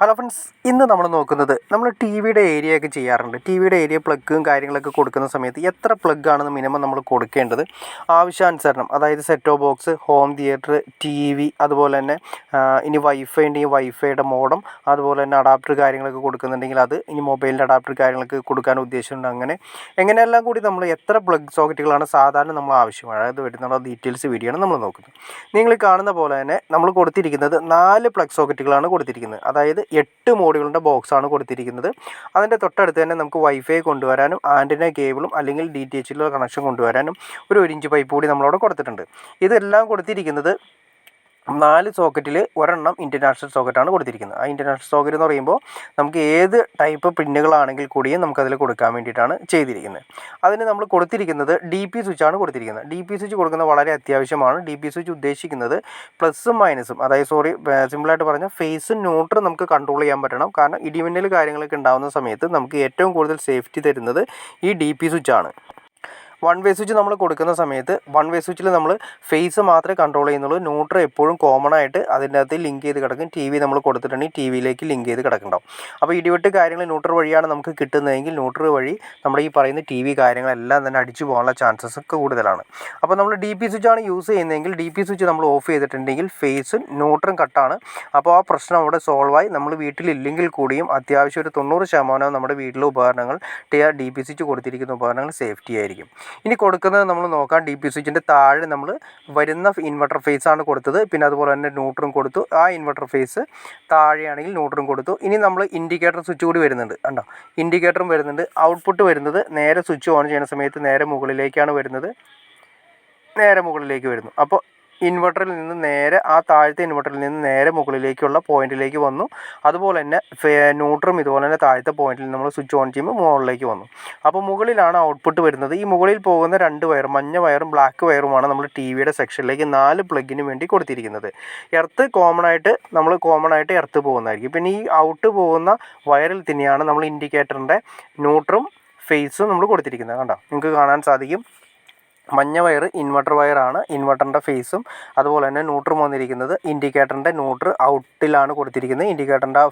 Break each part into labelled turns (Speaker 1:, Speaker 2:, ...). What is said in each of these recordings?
Speaker 1: Hello friends, ഇന്ന് നമ്മൾ നോക്കുന്നത് നമ്മൾ ടി വിയുടെ ഏരിയ ഒക്കെ ചെയ്യാറുണ്ട്. ടി വിയുടെ ഏരിയ പ്ലഗും കാര്യങ്ങളൊക്കെ കൊടുക്കുന്ന സമയത്ത് എത്ര പ്ലഗ് ആണെന്ന് മിനിമം നമ്മൾ കൊടുക്കേണ്ടത് ആവശ്യാനുസരണം. അതായത് set top box, home theatre, T V, അതുപോലെ തന്നെ ഇനി വൈഫൈ ഉണ്ടെങ്കിൽ വൈഫൈയുടെ മോഡം, അതുപോലെ തന്നെ അഡാപ്റ്റർ കാര്യങ്ങളൊക്കെ കൊടുക്കുന്നുണ്ടെങ്കിൽ അത്, ഇനി മൊബൈലിൻ്റെ അഡാപ്റ്റർ കാര്യങ്ങളൊക്കെ കൊടുക്കാൻ ഉദ്ദേശിച്ചിട്ടുണ്ട്. എങ്ങനെയെല്ലാം കൂടി നമ്മൾ എത്ര പ്ലഗ് സോക്കറ്റുകളാണ് സാധാരണ നമ്മൾ ആവശ്യമാണ് അതായത് വരുന്നുള്ള ഡീറ്റെയിൽസ് വീഡിയോ ആണ് നമ്മൾ നോക്കുന്നത്. നിങ്ങൾ കാണുന്ന പോലെ തന്നെ നമ്മൾ കൊടുത്തിരിക്കുന്നത് 4 പ്ലഗ് സോക്കറ്റുകളാണ് കൊടുത്തിരിക്കുന്നത്. അതായത് 8 മോഡുകളുടെ ബോക്സാണ് കൊടുത്തിരിക്കുന്നത്. അതിൻ്റെ തൊട്ടടുത്ത് തന്നെ നമുക്ക് വൈഫൈ കൊണ്ടുവരാനും ആൻറ്റിന കേബിളും അല്ലെങ്കിൽ DTHലുള്ള കണക്ഷൻ കൊണ്ടുവരാനും ഒരു 1 ഇഞ്ച് പൈപ്പ് കൂടി നമ്മളവിടെ കൊടുത്തിട്ടുണ്ട്. ഇതെല്ലാം കൊടുത്തിരിക്കുന്നത് 4 സോക്കറ്റിൽ ഒരെണ്ണം ഇൻ്റർനാഷണൽ സോക്കറ്റാണ് കൊടുത്തിരിക്കുന്നത്. ആ ഇൻ്റർനാഷണൽ സോക്കറ്റ് എന്ന് പറയുമ്പോൾ നമുക്ക് ഏത് ടൈപ്പ് പിന്നുകളാണെങ്കിൽ കൂടിയും നമുക്കതിൽ കൊടുക്കാൻ വേണ്ടിയിട്ടാണ് ചെയ്തിരിക്കുന്നത്. അതിന് നമ്മൾ കൊടുത്തിരിക്കുന്നത് DP സ്വിച്ചാണ് കൊടുത്തിരിക്കുന്നത്. DP സ്വിച്ച് കൊടുക്കുന്നത് വളരെ അത്യാവശ്യമാണ്. DP സ്വിച്ച് ഉദ്ദേശിക്കുന്നത് പ്ലസും മൈനസും, അതായത് സിമ്പിളായിട്ട് പറഞ്ഞാൽ ഫേസും ന്യൂട്രും നമുക്ക് കൺട്രോൾ ചെയ്യാൻ പറ്റണം. കാരണം ഇടിമിന്നൽ കാര്യങ്ങളൊക്കെ ഉണ്ടാകുന്ന സമയത്ത് നമുക്ക് ഏറ്റവും കൂടുതൽ സേഫ്റ്റി തരുന്നത് ഈ DP സ്വിച്ചാണ്. 1 വേ സ്വിച്ച് നമ്മൾ കൊടുക്കുന്ന സമയത്ത് 1 വേ സ്വിച്ചിൽ നമ്മൾ ഫേസ് മാത്രമേ കൺട്രോൾ ചെയ്യുന്നുള്ളൂ. ന്യൂട്രൽ എപ്പോഴും കോമൺ ആയിട്ട് അതിൻ്റെ അകത്ത് ലിങ്ക് ചെയ്ത് കിടക്കും. ടി വി നമ്മൾ കൊടുത്തിട്ടുണ്ടെങ്കിൽ ടി വിയിലേക്ക് ലിങ്ക് ചെയ്ത് കിടക്കുന്നുണ്ടാവും. അപ്പോൾ ഇടിവെട്ട് കാര്യങ്ങൾ ന്യൂട്രൽ വഴിയാണ് നമുക്ക് കിട്ടുന്നതെങ്കിൽ ന്യൂട്രൽ വഴി നമ്മുടെ ഈ പറയുന്ന ടി വി കാര്യങ്ങളെല്ലാം തന്നെ അടിച്ചു പോകാനുള്ള ചാൻസസ് ഒക്കെ കൂടുതലാണ്. അപ്പോൾ നമ്മൾ DP സ്വിച്ചാണ് യൂസ് ചെയ്യുന്നതെങ്കിൽ DP സ്വിച്ച് നമ്മൾ ഓഫ് ചെയ്തിട്ടുണ്ടെങ്കിൽ ഫേസും ന്യൂട്രും കട്ടാണ്. അപ്പോൾ ആ പ്രശ്നം അവിടെ സോൾവായി. നമ്മൾ വീട്ടിലില്ലെങ്കിൽ കൂടിയും അത്യാവശ്യം ഒരു 90% നമ്മുടെ വീട്ടിലെ ഉപകരണങ്ങൾ DP സ്വിച്ച് കൊടുത്തിരിക്കുന്ന ഉപകരണങ്ങൾ സേഫ്റ്റി ആയിരിക്കും. ഇനി കൊടുക്കുന്നത് നമ്മൾ നോക്കാം. DP സ്വിച്ചിൻ്റെ താഴെ നമ്മൾ വരുന്ന ഇൻവെർട്ടർ ഫേസ് ആണ് കൊടുത്തത്. പിന്നെ അതുപോലെ തന്നെ ന്യൂട്രും കൊടുത്തു. ആ ഇൻവെർട്ടർ ഫേസ് താഴെയാണെങ്കിൽ ന്യൂട്രും കൊടുത്തു. ഇനി നമ്മൾ ഇൻഡിക്കേറ്റർ സ്വിച്ച് കൂടി വരുന്നുണ്ട്. കണ്ടോ, ഇൻഡിക്കേറ്ററും വരുന്നുണ്ട്. ഔട്ട്പുട്ട് വരുന്നത് നേരെ സ്വിച്ച് ഓൺ ചെയ്യുന്ന സമയത്ത് നേരെ മുകളിലേക്കാണ് വരുന്നത്. നേരെ മുകളിലേക്ക് വരുന്നു. അപ്പോൾ ഇൻവെർട്ടറിൽ നിന്ന് നേരെ ആ താഴത്തെ ഇൻവെർട്ടറിൽ നിന്ന് നേരെ മുകളിലേക്കുള്ള പോയിന്റിലേക്ക് വന്നു. അതുപോലെ തന്നെ ന്യൂട്രും ഇതുപോലെ തന്നെ താഴത്തെ പോയിന്റിൽ നമ്മൾ സ്വിച്ച് ഓൺ ചെയ്യുമ്പോൾ മുകളിലേക്ക് വന്നു. അപ്പോൾ മുകളിലാണ് ഔട്ട്പുട്ട് വരുന്നത്. ഈ മുകളിൽ പോകുന്ന 2 വയർ, മഞ്ഞ വയറും ബ്ലാക്ക് വയറുമാണ് നമ്മൾ ടി വിയുടെ സെക്ഷനിലേക്ക് 4 പ്ലഗിന് വേണ്ടി കൊടുത്തിരിക്കുന്നത്. എർത്ത് കോമൺ ആയിട്ട് എർത്ത് പോകുന്നതായിരിക്കും. പിന്നെ ഈ ഔട്ട് പോകുന്ന വയറിൽ തന്നെയാണ് നമ്മൾ ഇൻഡിക്കേറ്ററിൻ്റെ ന്യൂട്രും ഫേസും നമ്മൾ കൊടുത്തിരിക്കുന്നത്. കണ്ടോ, നിങ്ങൾക്ക് കാണാൻ സാധിക്കും. മഞ്ഞ വയർ ഇൻവെർട്ടർ വയറാണ്, ഇൻവെർട്ടറിൻ്റെ ഫേസും അതുപോലെ തന്നെ ന്യൂട്രും വന്നിരിക്കുന്നത്. ഇൻഡിക്കേറ്ററിൻ്റെ ന്യൂട്ര് ഔട്ടിലാണ് കൊടുത്തിരിക്കുന്നത്. ഇൻഡിക്കേറ്ററിൻ്റെ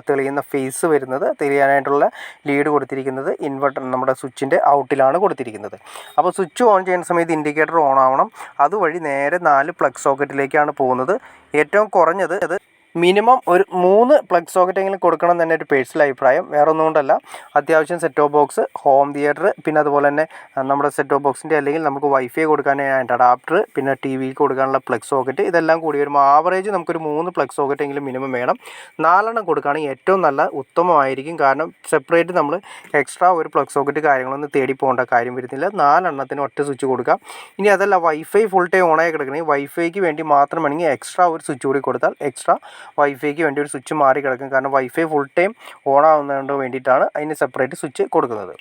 Speaker 1: തെളിയുന്ന ഫേസ് വരുന്നത്, തെളിയാനായിട്ടുള്ള ലീഡ് കൊടുത്തിരിക്കുന്നത് നമ്മുടെ സ്വിച്ചിൻ്റെ ഔട്ടിലാണ് കൊടുത്തിരിക്കുന്നത്. അപ്പോൾ സ്വിച്ച് ഓൺ ചെയ്യുന്ന സമയത്ത് ഇൻഡിക്കേറ്റർ ഓൺ ആവണം. അതുവഴി നേരെ 4 പ്ലഗ് സോക്കറ്റിലേക്കാണ് പോകുന്നത്. ഏറ്റവും കുറഞ്ഞത് മിനിമം ഒരു 3 പ്ലഗ് സോക്കറ്റെങ്കിലും കൊടുക്കണം തന്നെ ഒരു പേഴ്സണൽ അഭിപ്രായം. വേറെ ഒന്നുകൊണ്ടല്ല, അത്യാവശ്യം സെറ്റോ ബോക്സ്, ഹോം തിയേറ്റർ, പിന്നെ അതുപോലെ തന്നെ നമ്മുടെ സെറ്റോ ബോക്സിൻ്റെ അല്ലെങ്കിൽ നമുക്ക് വൈഫൈ കൊടുക്കാനായിട്ട് അഡാപ്റ്റർ, പിന്നെ ടി വിക്ക് കൊടുക്കാനുള്ള പ്ലഗ് സോക്കറ്റ്, ഇതെല്ലാം കൂടി വരുമ്പോൾ ആവറേജ് നമുക്കൊരു 3 പ്ലഗ് സോക്കറ്റെങ്കിലും മിനിമം വേണം. 4 കൊടുക്കുകയാണെങ്കിൽ ഏറ്റവും നല്ല ഉത്തമമായിരിക്കും. കാരണം സെപ്പറേറ്റ് നമ്മൾ എക്സ്ട്രാ ഒരു പ്ലഗ് സോക്കറ്റ് കാര്യങ്ങളൊന്നും തേടി പോകേണ്ട കാര്യം വരുന്നില്ല. 4 ഒറ്റ സ്വിച്ച് കൊടുക്കാം. ഇനി അതല്ല വൈഫൈ ഫുൾ ടൈം ഓണായി കിടക്കണമെങ്കിൽ വൈഫൈക്ക് വേണ്ടി മാത്രം വേണമെങ്കിൽ എക്സ്ട്രാ ഒരു സ്വിച്ച് കൂടി കൊടുത്താൽ എക്സ്ട്രാ വൈഫൈക്ക് വേണ്ടി ഒരു സ്വിച്ച് മാറി കിടക്കും. കാരണം വൈഫൈ ഫുൾ ടൈം ഓൺ ആവുന്നതുകൊണ്ട് വേണ്ടിയിട്ടാണ് അതിന് സെപ്പറേറ്റ് സ്വിച്ച് കൊടുക്കുന്നത്.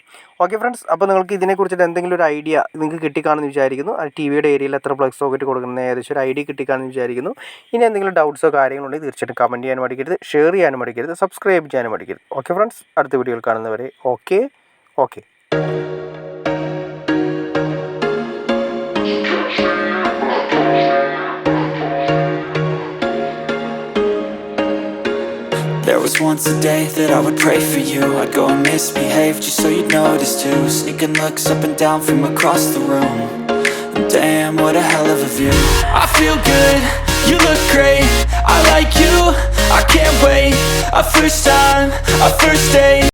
Speaker 1: ഓക്കെ ഫ്രണ്ട്സ്, അപ്പോൾ നിങ്ങൾക്ക് ഇതിനെക്കുറിച്ചിട്ട് എന്തെങ്കിലും ഒരു ഐഡിയ നിങ്ങൾക്ക് കിട്ടിക്കാണെന്ന് വിചാരിക്കുന്നു. ടി വിയുടെ ഏരിയയിൽ എത്ര പ്ലഗ് സോക്കറ്റ് കൊടുക്കുന്നത് ഏകദേശം ഒരു ഐഡിയ കിട്ടിക്കാണെന്ന് വിചാരിക്കുന്നു. ഇനി എന്തെങ്കിലും ഡൗട്ട്സോ കാര്യങ്ങളുണ്ടെങ്കിൽ തീർച്ചയായിട്ടും കമൻറ്റ് ചെയ്യാനും മടിക്കരുത്, ഷെയർ ചെയ്യാനും മടിക്കരുത്, സബ്സ്ക്രൈബ് ചെയ്യാനും മടിക്കരുത്. ഓക്കെ ഫ്രണ്ട്സ്, അടുത്ത വീഡിയോയിൽ കാണുന്നവരെ okay.
Speaker 2: There was once a day that I would pray for you. I'd go and misbehave just so you'd notice too. Sneaking looks up and down from across the room. And damn, what a hell of a view. I feel good, you look great, I like you, I can't wait. A first time, a first date.